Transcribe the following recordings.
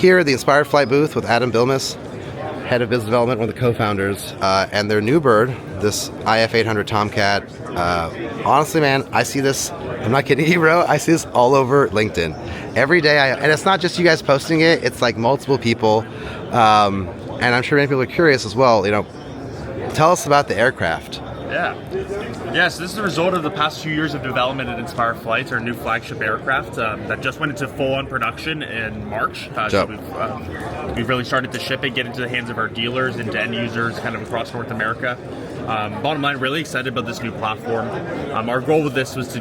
here at the Inspired Flight booth with Adam Bilmes, head of business development, one of the co-founders, and their new bird, this IF800 Tomcat. Honestly, man, I see this, I'm not kidding you, bro, I see this all over LinkedIn. Every day, and it's not just you guys posting it, it's like multiple people, and I'm sure many people are curious as well. Tell us about the aircraft. Yeah, so this is the result of the past few years of development at Inspire Flights, our new flagship aircraft that just went into full-on production in March. So we've really started to ship it, get into the hands of our dealers, into end users kind of across North America. Bottom line, really excited about this new platform. Our goal with this was to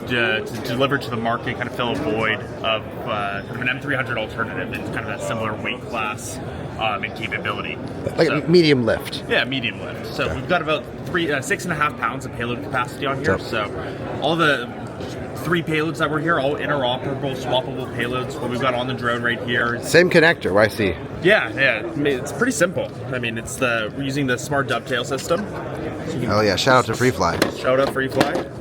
deliver to the market, kind of fill a void of kind of an M300 alternative in kind of a similar weight class and capability. Like medium lift. Yeah, medium lift. So we've got about 6.5 pounds of payload capacity on here. So all the 3 payloads that were here, all interoperable, swappable payloads. What we've got on the drone right here. Same connector, I see. Yeah. It's pretty simple. I mean, we're using the smart dovetail system. Oh yeah, shout out to FreeFly. Shout out FreeFly.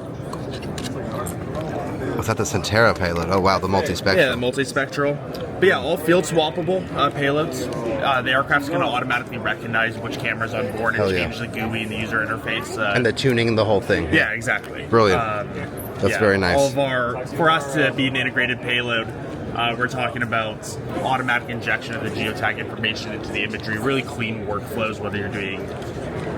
Was that the Centera payload? Oh wow, the multispectral. Yeah, the multispectral. But yeah, all field swappable payloads. The aircraft's going to automatically recognize which camera's on board and change the GUI and the user interface. And the tuning, the whole thing. Yeah, exactly. Brilliant. That's very nice. For us to be an integrated payload, we're talking about automatic injection of the geotag information into the imagery, really clean workflows, whether you're doing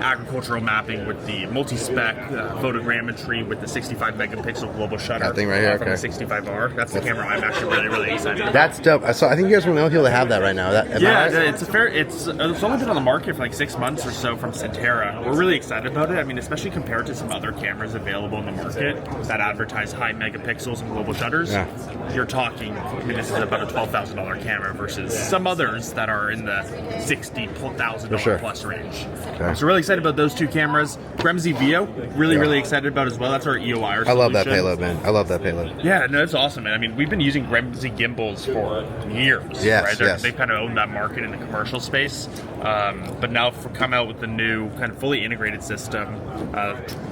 agricultural mapping with the multi-spec photogrammetry with the 65 megapixel global shutter. That thing right here, from the 65R. That's the camera I'm actually really excited about. That's dope. So I think you guys are one of the only people that have that right now. It's only been on the market for like 6 months or so from Centera. We're really excited about it. I mean, especially compared to some other cameras available in the market that advertise high megapixels and global shutters. Yeah. You're talking, this is about a $12,000 camera versus some others that are in the $60,000 plus range. Okay. So really excited about those 2 cameras. Gremsy Veo, really excited about as well. That's our EOIR solution. I love that payload, man. I love that payload. Yeah, no, it's awesome, man. I mean, we've been using Gremsy gimbals for years. Yes, right? They kind of own that market in the commercial space. But now come out with the new kind of fully integrated system,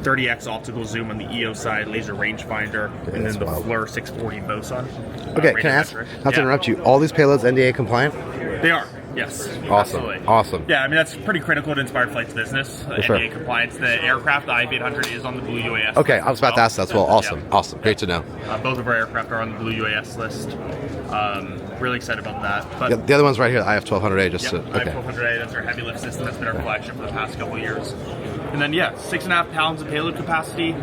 30x optical zoom on the EO side, laser rangefinder, and then the FLIR 640 boson. Okay, can I ask, not to interrupt you, all these payloads NDA compliant? They are. Yes. Awesome. Absolutely. Awesome. Yeah, I mean, that's pretty critical to Inspired Flight's business. NDA compliance. The aircraft, the IF800, is on the Blue UAS. Okay, I was about to ask that as well. Awesome. Awesome. Great to know. Both of our aircraft are on the Blue UAS list. Really excited about that. But the other one's right here, the IF1200A. IF1200A, that's our heavy lift system. That's been our flagship for the past couple of years. And then, 6.5 pounds of payload capacity.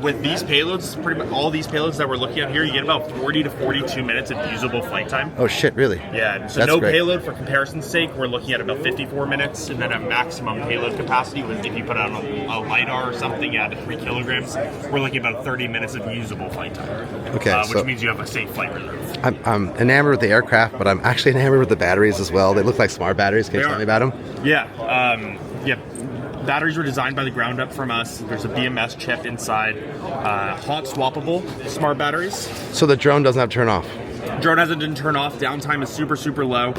With these payloads, pretty much all these payloads that we're looking at here, you get about 40 to 42 minutes of usable flight time. Oh, shit, really? Yeah, so that's great. Payload, for comparison's sake, we're looking at about 54 minutes, and then a maximum payload capacity, if you put on a LiDAR or something at 3 kilograms, we're looking at about 30 minutes of usable flight time. Okay, which means you have a safe flight reserve. I'm enamored with the aircraft, but I'm actually enamored with the batteries as well. They look like smart batteries. Can you tell me about them? Yeah. Batteries were designed by the ground up from us. There's a BMS chip inside. Hot swappable smart batteries. So the drone doesn't have to turn off? Drone didn't turn off. Downtime is super low.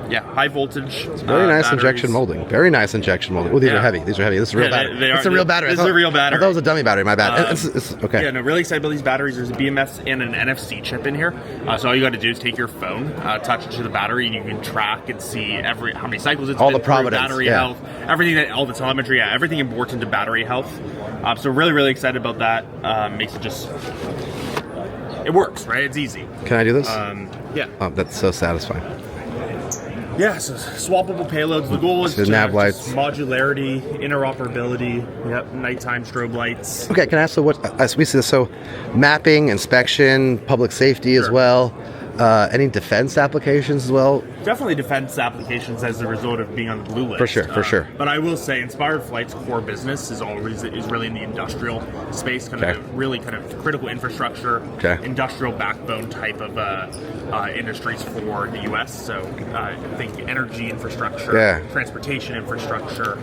High voltage. Very nice injection molding. Very nice injection molding. Oh, these are heavy. This is a real battery. It's a real battery. This is a real battery. I thought it was a dummy battery. My bad. Okay. Yeah, no, really excited about these batteries. There's a BMS and an NFC chip in here. So all you got to do is take your phone, touch it to the battery, and you can track and see how many cycles it's been through, battery health, all the telemetry, everything important to battery health. So really excited about that. Makes it just... It works, right? It's easy. Can I do this? Yeah. Oh, that's so satisfying. Yeah, so swappable payloads. The goal is nav lights, modularity, interoperability. Yep, nighttime strobe lights. Okay, can I ask? So what? We see this. So mapping, inspection, public safety as well. Any defense applications as well? Definitely defense applications as a result of being on the blue list. For sure. But I will say, Inspired Flight's core business is really in the industrial space, kind of critical infrastructure, industrial backbone type of industries for the U.S. So I think energy infrastructure, transportation infrastructure,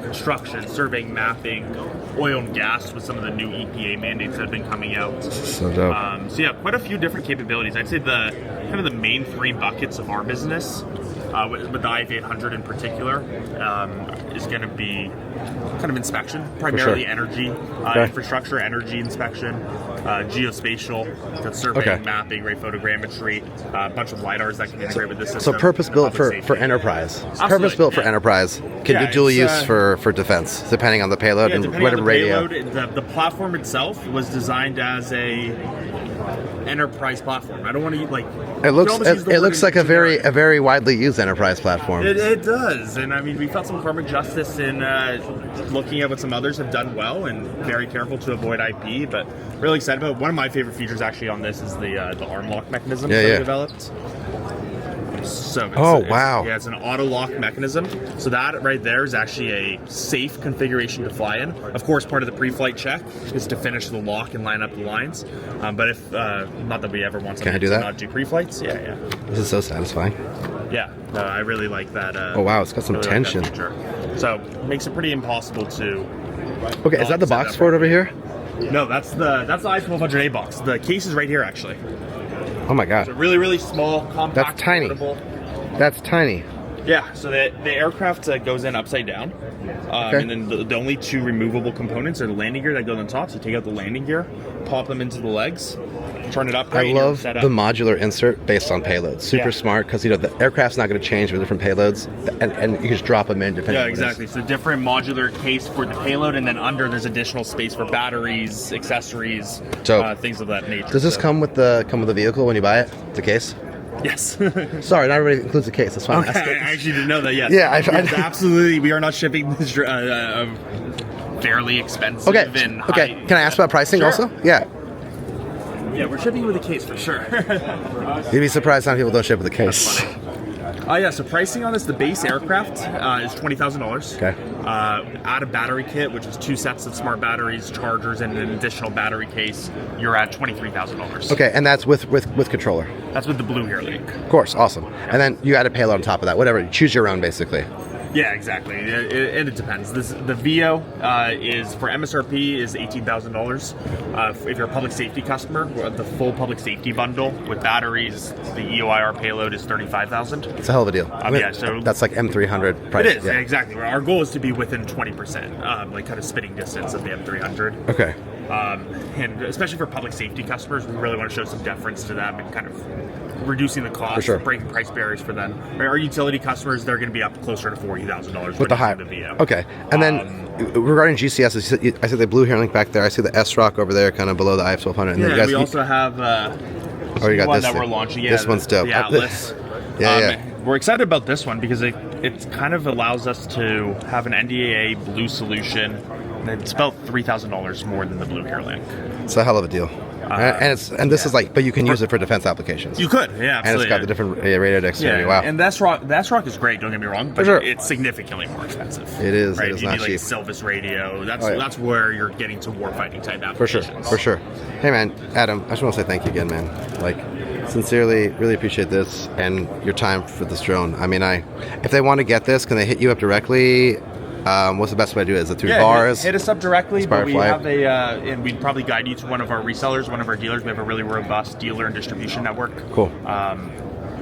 construction, surveying, mapping, oil and gas with some of the new EPA mandates that have been coming out. So dope. Quite a few different capabilities. I'd say the main 3 buckets of our business but the IF800 in particular is going to be kind of inspection, primarily sure. energy infrastructure, energy inspection, geospatial, got surveying, Okay. mapping, ray photogrammetry, a bunch of LiDARs that can integrate with this system. So purpose built for Public enterprise. Absolutely, Purpose built for yeah. enterprise. Can Yeah, do dual it's, use for defense, depending on the payload Yeah, and depending whatever on the radio. payload, the platform itself was designed as a enterprise platform. I don't want to like. It looks you can almost use the word like a generic. very widely used enterprise platform. It does, and I mean we felt some karmic justice in looking at what some others have done well, and very careful to avoid IP. But really excited about it. One of my favorite features actually on this is the arm lock mechanism that we developed. So wow. Yeah, it's an auto lock mechanism. So that right there is actually a safe configuration to fly in. Of course, part of the pre-flight check is to finish the lock and line up the lines. But if not that we ever want Can I something do to that? not do pre-flights, yeah. This is so satisfying. Yeah, I really like that. Oh wow, it's got some really like that tension. feature. So makes it pretty impossible to. Okay, is that the set box up for it right over here? No, that's the I-1200A box. The case is right here actually. Oh my god, It's a really small, compact, That's tiny. portable. that's tiny. Yeah, so the aircraft goes in upside down, and then the only two removable components are the landing gear that goes on top. So you take out the landing gear, pop them into the legs, turn it up. I right, and you're love set the up. modular insert based on payloads. Super Yeah. smart because the aircraft's not going to change with different payloads, and you can just drop them in depending. Yeah, on what it is. exactly. So different modular case for the payload, and then under there's additional space for batteries, accessories, Dope. things of that nature. Does this So- come with the vehicle when you buy it? The case? Yes. Sorry, not everybody includes the case. That's fine. Okay, I actually didn't know that. Yes. Yeah, I- Yes, absolutely. We are not shipping this fairly expensive. Okay. And Okay. high- Can I ask about pricing Sure. also? Yeah. Yeah, we're shipping with a case for sure. You'd be surprised how many people don't ship with a case. Yeah. So pricing on this, the base aircraft is $20,000. Okay. Add a battery kit, which is 2 sets of smart batteries, chargers, and an additional battery case. You're at $23,000. Okay, and that's with controller. That's with the Blue Hair Link. Of course, awesome. And then you add a payload on top of that. Whatever, choose your own basically. Yeah, exactly. It depends. The VO is for MSRP is $18,000. If you're a public safety customer, the full public safety bundle with batteries, the EOIR payload is $35,000. It's a hell of a deal. Yeah, so that's like M300 price. it is Yeah. exactly. Our goal is to be within 20%, like kind of spitting distance of the M300. Okay. And especially for public safety customers, we really want to show some deference to them and kind of reducing the cost, For sure. breaking price barriers for them. Our utility customers, they're going to be up closer to $40,000 With the high. the VO. Okay. And then regarding GCS, I see the Blue Hair Link back there. I see the S-Rock over there, kind of below the IF-1200. And then Yeah, you guys, we also have you got one this that we're thing. launching. Yeah, This one's dope. The Atlas. Yeah. We're excited about this one because it kind of allows us to have an NDAA blue solution. And it's about $3,000 more than the Blue Hair Link. It's a hell of a deal. And this is like, but you can use it for defense applications. You could, yeah, absolutely. And it's got the different radio dexterity. Wow. And that's rock is great. Don't get me wrong, but sure. it's significantly more expensive. It is. Right? It is You not need like a cheap. Silvus radio. That's Oh, yeah. that's where you're getting to warfighting type For sure, applications. for sure. Hey man, Adam, I just want to say thank you again, man. Like, sincerely, really appreciate this and your time for this drone. I mean, if they want to get this, can they hit you up directly? What's the best way to do it? Is it through VARs? Hit us up directly. Inspire But we Flight? have and we'd probably guide you to one of our resellers, one of our dealers. We have a really robust dealer and distribution network. Cool.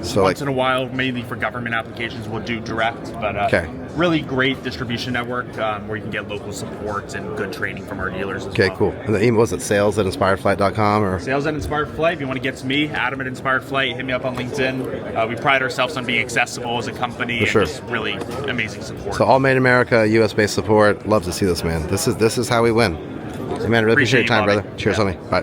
So Once in a while, mainly for government applications, we'll do direct, but Okay. really great distribution network where you can get local support and good training from our dealers as okay, well. cool. And the email was it sales@inspiredflight.com or? Sales at Inspired Flight. If you want to get to me, Adam at Inspired Flight, hit me up on LinkedIn. We pride ourselves on being accessible as a company For sure. and just really amazing support. So all made in America, US-based support. Love to see this, man. This is how we win. So, man, really appreciate your time, Bobby. brother. Cheers, Yeah. homie. Bye.